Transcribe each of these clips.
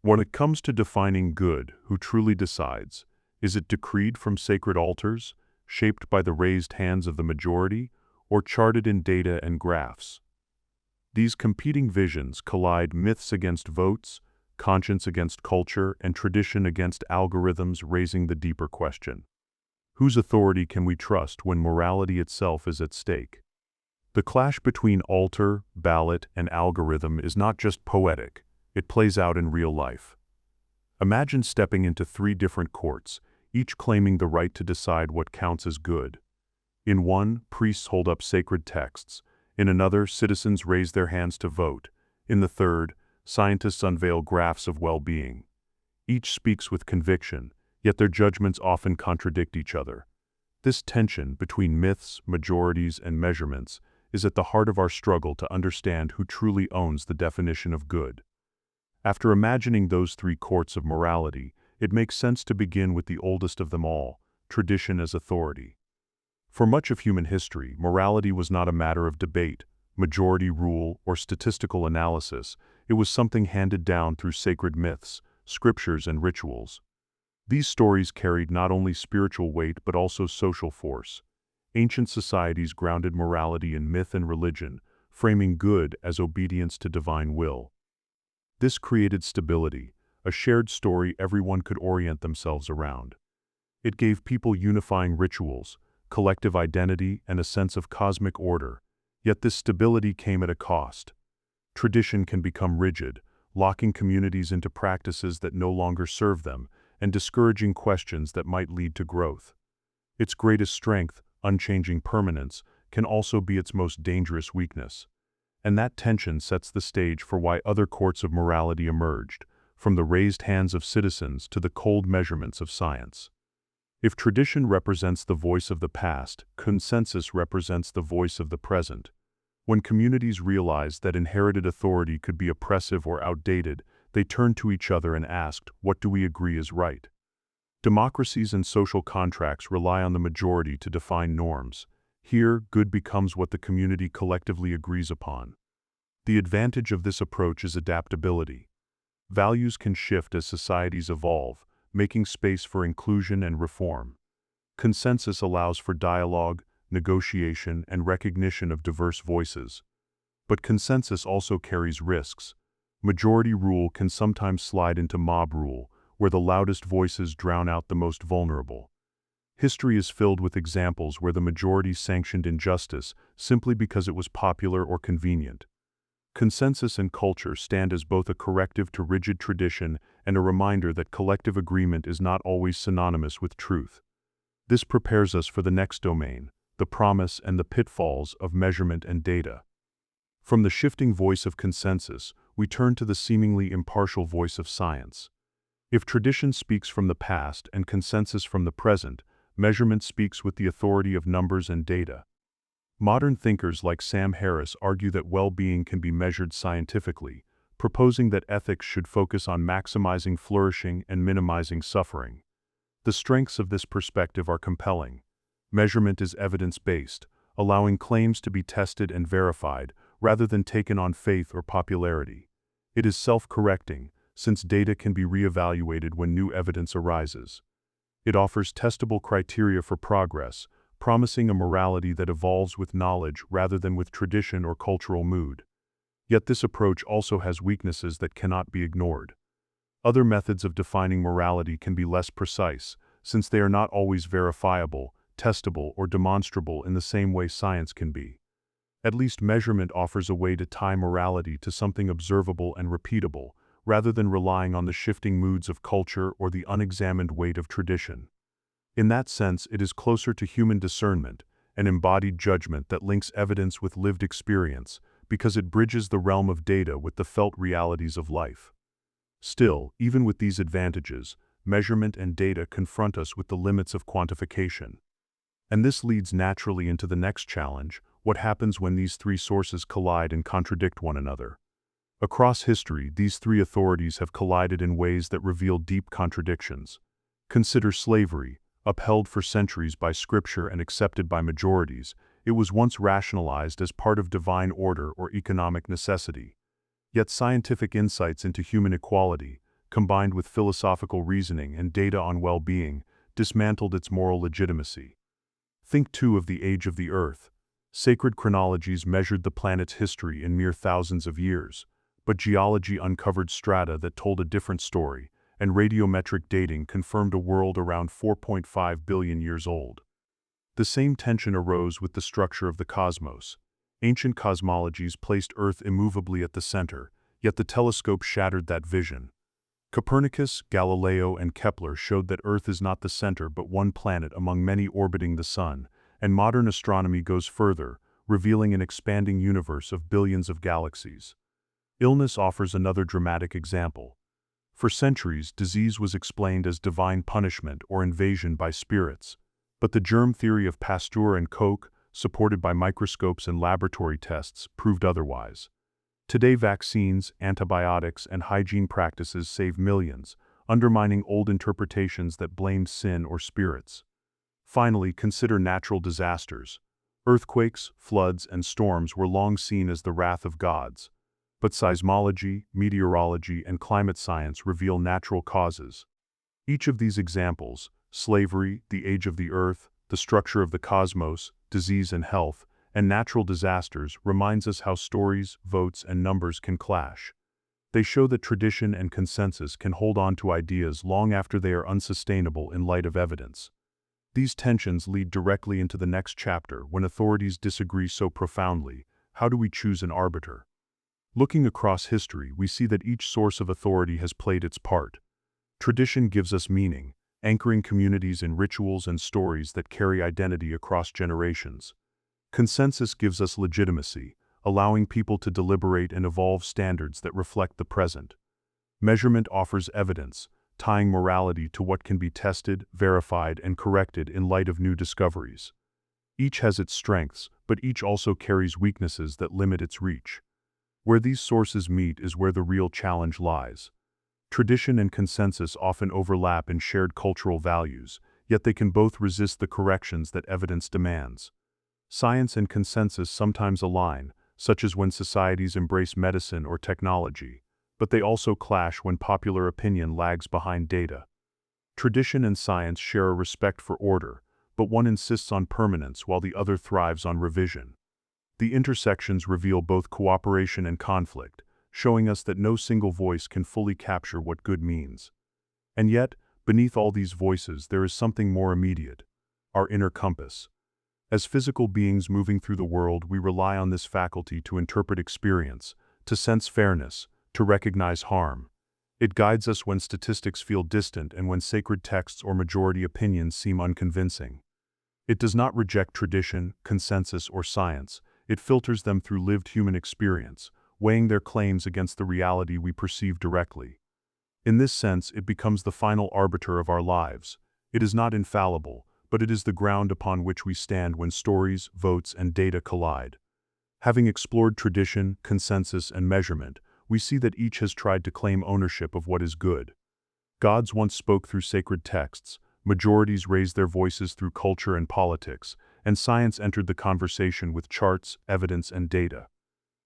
When it comes to defining good, who truly decides? Is it decreed from sacred altars, shaped by the raised hands of the majority, or charted in data and graphs? These competing visions collide: myths against votes, conscience against culture, and tradition against algorithms, raising the deeper question: whose authority can we trust when morality itself is at stake? The clash between altar, ballot, and algorithm is not just poetic, it plays out in real life. Imagine stepping into three different courts, each claiming the right to decide what counts as good. In one, priests hold up sacred texts. In another, citizens raise their hands to vote. In the third, scientists unveil graphs of well-being. Each speaks with conviction, yet their judgments often contradict each other. This tension between myths, majorities, and measurements is at the heart of our struggle to understand who truly owns the definition of good. After imagining those three courts of morality, it makes sense to begin with the oldest of them all: tradition as authority. For much of human history, morality was not a matter of debate, majority rule, or statistical analysis. It was something handed down through sacred myths, scriptures, and rituals. These stories carried not only spiritual weight but also social force. Ancient societies grounded morality in myth and religion, framing good as obedience to divine will. This created stability, a shared story everyone could orient themselves around. It gave people unifying rituals, collective identity, and a sense of cosmic order. Yet this stability came at a cost. Tradition can become rigid, locking communities into practices that no longer serve them, and discouraging questions that might lead to growth. Its greatest strength, unchanging permanence, can also be its most dangerous weakness. And that tension sets the stage for why other courts of morality emerged, from the raised hands of citizens to the cold measurements of science. If tradition represents the voice of the past, consensus represents the voice of the present. When communities realized that inherited authority could be oppressive or outdated, they turned to each other and asked, what do we agree is right? Democracies and social contracts rely on the majority to define norms. Here, good becomes what the community collectively agrees upon. The advantage of this approach is adaptability. Values can shift as societies evolve, making space for inclusion and reform. Consensus allows for dialogue, negotiation, and recognition of diverse voices. But consensus also carries risks. Majority rule can sometimes slide into mob rule, where the loudest voices drown out the most vulnerable. History is filled with examples where the majority sanctioned injustice simply because it was popular or convenient. Consensus and culture stand as both a corrective to rigid tradition and a reminder that collective agreement is not always synonymous with truth. This prepares us for the next domain, the promise and the pitfalls of measurement and data. From the shifting voice of consensus, we turn to the seemingly impartial voice of science. If tradition speaks from the past and consensus from the present, measurement speaks with the authority of numbers and data. Modern thinkers like Sam Harris argue that well-being can be measured scientifically, proposing that ethics should focus on maximizing flourishing and minimizing suffering. The strengths of this perspective are compelling. Measurement is evidence-based, allowing claims to be tested and verified rather than taken on faith or popularity. It is self-correcting, since data can be re-evaluated when new evidence arises. It offers testable criteria for progress, promising a morality that evolves with knowledge rather than with tradition or cultural mood. Yet this approach also has weaknesses that cannot be ignored. Other methods of defining morality can be less precise, since they are not always verifiable, testable, or demonstrable in the same way science can be. At least measurement offers a way to tie morality to something observable and repeatable, rather than relying on the shifting moods of culture or the unexamined weight of tradition. In that sense, it is closer to human discernment, an embodied judgment that links evidence with lived experience, because it bridges the realm of data with the felt realities of life. Still, even with these advantages, measurement and data confront us with the limits of quantification. And this leads naturally into the next challenge: what happens when these three sources collide and contradict one another? Across history, these three authorities have collided in ways that reveal deep contradictions. Consider slavery. Upheld for centuries by scripture and accepted by majorities, it was once rationalized as part of divine order or economic necessity. Yet scientific insights into human equality, combined with philosophical reasoning and data on well-being, dismantled its moral legitimacy. Think too of the age of the Earth. Sacred chronologies measured the planet's history in mere thousands of years, but geology uncovered strata that told a different story, and radiometric dating confirmed a world around 4.5 billion years old. The same tension arose with the structure of the cosmos. Ancient cosmologies placed Earth immovably at the center, yet the telescope shattered that vision. Copernicus, Galileo, and Kepler showed that Earth is not the center but one planet among many orbiting the Sun, and modern astronomy goes further, revealing an expanding universe of billions of galaxies. Illness offers another dramatic example. For centuries, disease was explained as divine punishment or invasion by spirits, but the germ theory of Pasteur and Koch, supported by microscopes and laboratory tests, proved otherwise. Today, vaccines, antibiotics, and hygiene practices save millions, undermining old interpretations that blamed sin or spirits. Finally, consider natural disasters. Earthquakes, floods, and storms were long seen as the wrath of gods. But seismology, meteorology, and climate science reveal natural causes. Each of these examples, slavery, the age of the Earth, the structure of the cosmos, disease and health, and natural disasters, reminds us how stories, votes, and numbers can clash. They show that tradition and consensus can hold on to ideas long after they are unsustainable in light of evidence. These tensions lead directly into the next chapter. When authorities disagree so profoundly, how do we choose an arbiter? Looking across history, we see that each source of authority has played its part. Tradition gives us meaning, anchoring communities in rituals and stories that carry identity across generations. Consensus gives us legitimacy, allowing people to deliberate and evolve standards that reflect the present. Measurement offers evidence, tying morality to what can be tested, verified, and corrected in light of new discoveries. Each has its strengths, but each also carries weaknesses that limit its reach. Where these sources meet is where the real challenge lies. Tradition and consensus often overlap in shared cultural values, yet they can both resist the corrections that evidence demands. Science and consensus sometimes align, such as when societies embrace medicine or technology, but they also clash when popular opinion lags behind data. Tradition and science share a respect for order, but one insists on permanence while the other thrives on revision. The intersections reveal both cooperation and conflict, showing us that no single voice can fully capture what good means. And yet, beneath all these voices there is something more immediate: our inner compass. As physical beings moving through the world, we rely on this faculty to interpret experience, to sense fairness, to recognize harm. It guides us when statistics feel distant and when sacred texts or majority opinions seem unconvincing. It does not reject tradition, consensus, or science. It filters them through lived human experience, weighing their claims against the reality we perceive directly. In this sense, it becomes the final arbiter of our lives. It is not infallible, but it is the ground upon which we stand when stories, votes, and data collide. Having explored tradition, consensus, and measurement, we see that each has tried to claim ownership of what is good. Gods once spoke through sacred texts, majorities raised their voices through culture and politics, and science entered the conversation with charts, evidence, and data.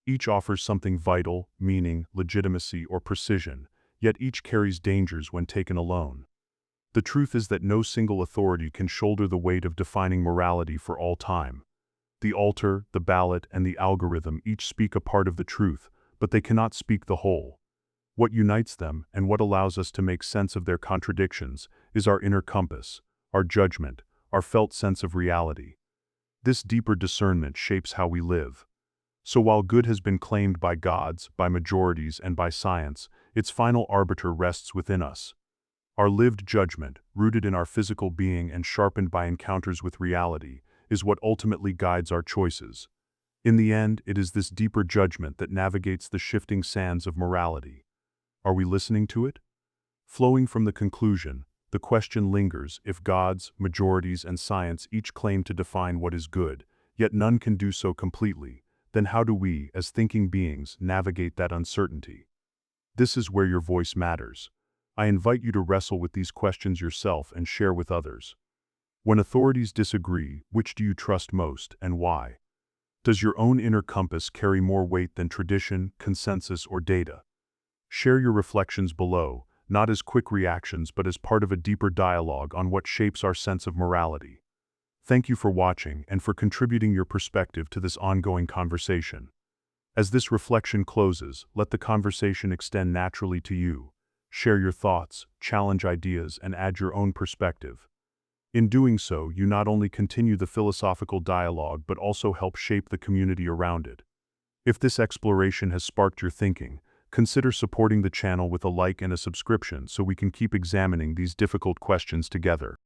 Each offers something vital, meaning, legitimacy, or precision, yet each carries dangers when taken alone. The truth is that no single authority can shoulder the weight of defining morality for all time. The altar, the ballot, and the algorithm each speak a part of the truth, but they cannot speak the whole. What unites them, and what allows us to make sense of their contradictions, is our inner compass, our judgment, our felt sense of reality. This deeper discernment shapes how we live. So while good has been claimed by gods, by majorities, and by science, its final arbiter rests within us. Our lived judgment, rooted in our physical being and sharpened by encounters with reality, is what ultimately guides our choices. In the end, it is this deeper judgment that navigates the shifting sands of morality. Are we listening to it? Flowing from the conclusion, the question lingers: if gods, majorities, and science each claim to define what is good, yet none can do so completely, then how do we, as thinking beings, navigate that uncertainty? This is where your voice matters. I invite you to wrestle with these questions yourself and share with others. When authorities disagree, which do you trust most, and why? Does your own inner compass carry more weight than tradition, consensus, or data? Share your reflections below, not as quick reactions but as part of a deeper dialogue on what shapes our sense of morality. Thank you for watching and for contributing your perspective to this ongoing conversation. As this reflection closes, let the conversation extend naturally to you. Share your thoughts, challenge ideas, and add your own perspective. In doing so, you not only continue the philosophical dialogue but also help shape the community around it. If this exploration has sparked your thinking, consider supporting the channel with a like and a subscription so we can keep examining these difficult questions together.